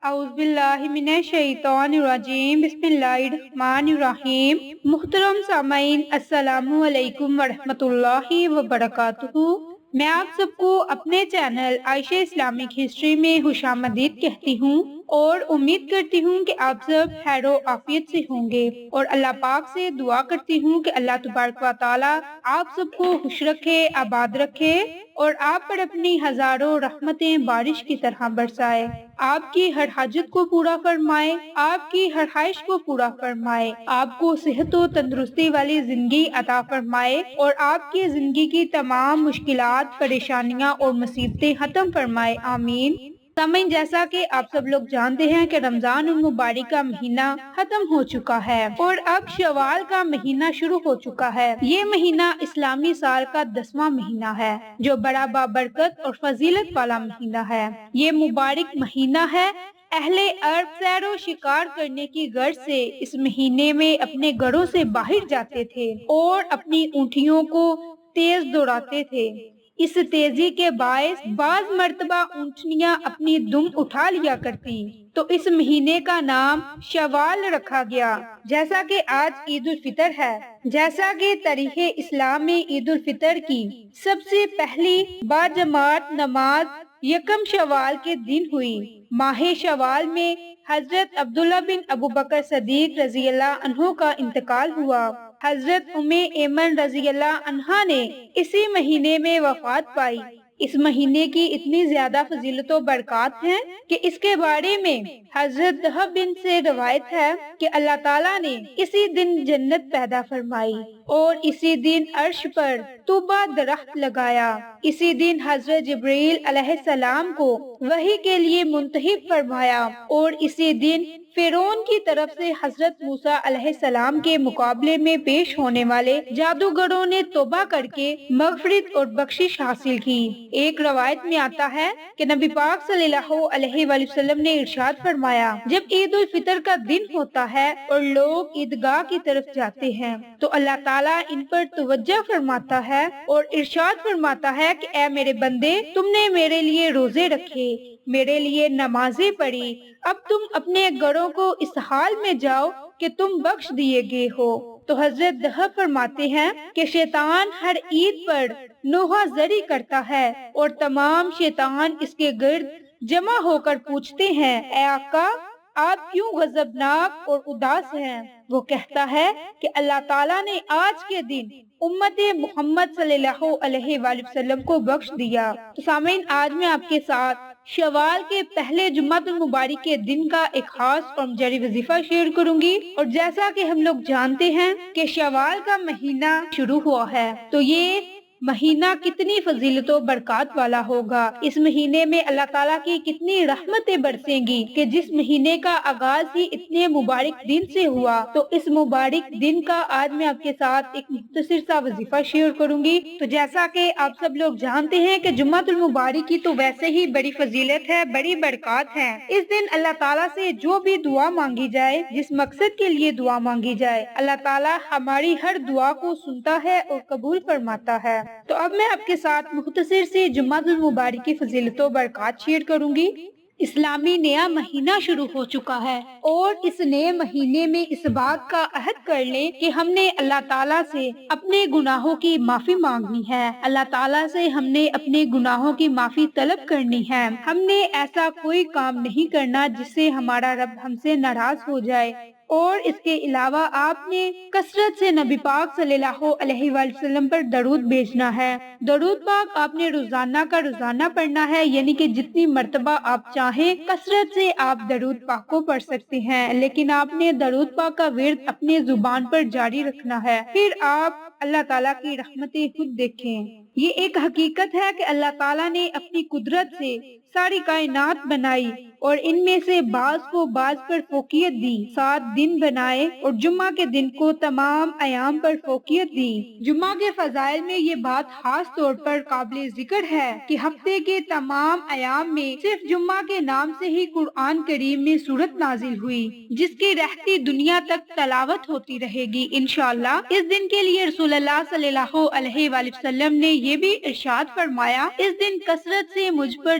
اعوذ باللہ من الشیطان الرجیم، بسم اللہ الرحمن الرحیم۔ محترم سامعین، السلام علیکم ورحمۃ اللہ وبرکاتہ۔ میں آپ سب کو اپنے چینل عائشہ اسلامک ہسٹری میں خوش آمدید کہتی ہوں اور امید کرتی ہوں کہ آپ سب خیر و عافیت سے ہوں گے، اور اللہ پاک سے دعا کرتی ہوں کہ اللہ تبارک و تعالی آپ سب کو خوش رکھے، آباد رکھے اور آپ پر اپنی ہزاروں رحمتیں بارش کی طرح برسائے، آپ کی ہر حاجت کو پورا فرمائے، آپ کی ہر خواہش کو پورا فرمائے، آپ کو صحت و تندرستی والی زندگی عطا فرمائے اور آپ کی زندگی کی تمام مشکلات، پریشانیاں اور مصیبتیں ختم فرمائے، آمین۔ سامعین، جیسا کہ آپ سب لوگ جانتے ہیں کہ رمضان المبارک کا مہینہ ختم ہو چکا ہے اور اب شوال کا مہینہ شروع ہو چکا ہے۔ یہ مہینہ اسلامی سال کا 10واں مہینہ ہے جو بڑا بابرکت اور فضیلت والا مہینہ ہے۔ یہ مبارک مہینہ ہے۔ اہل عرب سیر و شکار کرنے کی غرض سے اس مہینے میں اپنے گھروں سے باہر جاتے تھے اور اپنی اونٹیوں کو تیز دوڑاتے تھے۔ اس تیزی کے باعث بعض مرتبہ اونٹنیاں اپنی دم اٹھا لیا کرتی، تو اس مہینے کا نام شوال رکھا گیا۔ جیسا کہ آج عید الفطر ہے، جیسا کہ تاریخ اسلام میں عید الفطر کی سب سے پہلی باجماعت نماز یکم شوال کے دن ہوئی۔ ماہ شوال میں حضرت عبداللہ بن ابوبکر صدیق رضی اللہ عنہ کا انتقال ہوا۔ حضرت ایمن رضی اللہ عنہا نے اسی مہینے میں وفات پائی۔ اس مہینے کی اتنی زیادہ فضیلت و برکات ہیں کہ اس کے بارے میں حضرت دہب بن سے روایت ہے کہ اللہ تعالیٰ نے اسی دن جنت پیدا فرمائی اور اسی دن عرش پر طوبہ درخت لگایا۔ اسی دن حضرت جبرائیل علیہ السلام کو وحی کے لیے منتخب فرمایا اور اسی دن فرعون کی طرف سے حضرت موسیٰ علیہ السلام کے مقابلے میں پیش ہونے والے جادوگروں نے توبہ کر کے مغفرت اور بخشش حاصل کی۔ ایک روایت میں آتا ہے کہ نبی پاک صلی اللہ علیہ وآلہ وسلم نے ارشاد فرمایا، جب عید الفطر کا دن ہوتا ہے اور لوگ عیدگاہ کی طرف جاتے ہیں تو اللہ تعالیٰ ان پر توجہ فرماتا ہے اور ارشاد فرماتا ہے کہ اے میرے بندے، تم نے میرے لیے روزے رکھے، میرے لیے نمازیں پڑھی، اب تم اپنے گھروں کو اس حال میں جاؤ کہ تم بخش دیے گئے ہو۔ تو حضرت دہب فرماتے ہیں کہ شیطان ہر عید پر نوحہ زری کرتا ہے اور تمام شیطان اس کے گرد جمع ہو کر پوچھتے ہیں، اے آقا، آپ کیوں غضبناک اور اداس ہیں؟ وہ کہتا ہے کہ اللہ تعالیٰ نے آج کے دن امت محمد صلی اللہ علیہ وآلہ وسلم کو بخش دیا۔ تو سامعین، آج میں آپ کے ساتھ شوال کے پہلے جمعہ المبارک کے دن کا ایک خاص اور جاری وظیفہ شیئر کروں گی، اور جیسا کہ ہم لوگ جانتے ہیں کہ شوال کا مہینہ شروع ہوا ہے تو یہ مہینہ کتنی فضیلت و برکات والا ہوگا۔ اس مہینے میں اللہ تعالیٰ کی کتنی رحمتیں برسیں گی کہ جس مہینے کا آغاز ہی اتنے مبارک دن سے ہوا، تو اس مبارک دن کا آج میں آپ کے ساتھ ایک مختصر سا وظیفہ شیئر کروں گی۔ تو جیسا کہ آپ سب لوگ جانتے ہیں کہ جمعہ المبارک کی تو ویسے ہی بڑی فضیلت ہے، بڑی برکات ہے۔ اس دن اللہ تعالیٰ سے جو بھی دعا مانگی جائے، جس مقصد کے لیے دعا مانگی جائے، اللہ تعالیٰ ہماری ہر دعا کو سنتا ہے اور قبول فرماتا ہے۔ تو اب میں آپ کے ساتھ مختصر سے جمعہ المبارک کی فضیلت و برکات شیئر کروں گی۔ اسلامی نیا مہینہ شروع ہو چکا ہے اور اس نئے مہینے میں اس بات کا عہد کر لیں کہ ہم نے اللہ تعالیٰ سے اپنے گناہوں کی معافی مانگنی ہے، اللہ تعالیٰ سے ہم نے اپنے گناہوں کی معافی طلب کرنی ہے۔ ہم نے ایسا کوئی کام نہیں کرنا جس سے ہمارا رب ہم سے ناراض ہو جائے، اور اس کے علاوہ آپ نے کثرت سے نبی پاک صلی اللہ علیہ وآلہ وسلم پر درود بھیجنا ہے۔ درود پاک آپ نے روزانہ کا روزانہ پڑھنا ہے، یعنی کہ جتنی مرتبہ آپ چاہیں کثرت سے آپ درود پاک کو پڑھ سکتے ہیں، لیکن آپ نے درود پاک کا ورد اپنے زبان پر جاری رکھنا ہے۔ پھر آپ اللہ تعالیٰ کی رحمتیں خود دیکھیں۔ یہ ایک حقیقت ہے کہ اللہ تعالیٰ نے اپنی قدرت سے ساری کائنات بنائی اور ان میں سے بعض کو بعض پر فوقیت دی، 7 دن بنائے اور جمعہ کے دن کو تمام ایام پر فوقیت دی۔ جمعہ کے فضائل میں یہ بات خاص طور پر قابل ذکر ہے کہ ہفتے کے تمام ایام میں صرف جمعہ کے نام سے ہی قرآن کریم میں سورت نازل ہوئی، جس کی رہتی دنیا تک تلاوت ہوتی رہے گی انشاءاللہ۔ اس دن کے لیے رسول اللہ صلی اللہ علیہ وآلہ وسلم نے یہ بھی ارشاد فرمایا، اس دن کثرت سے مجھ پر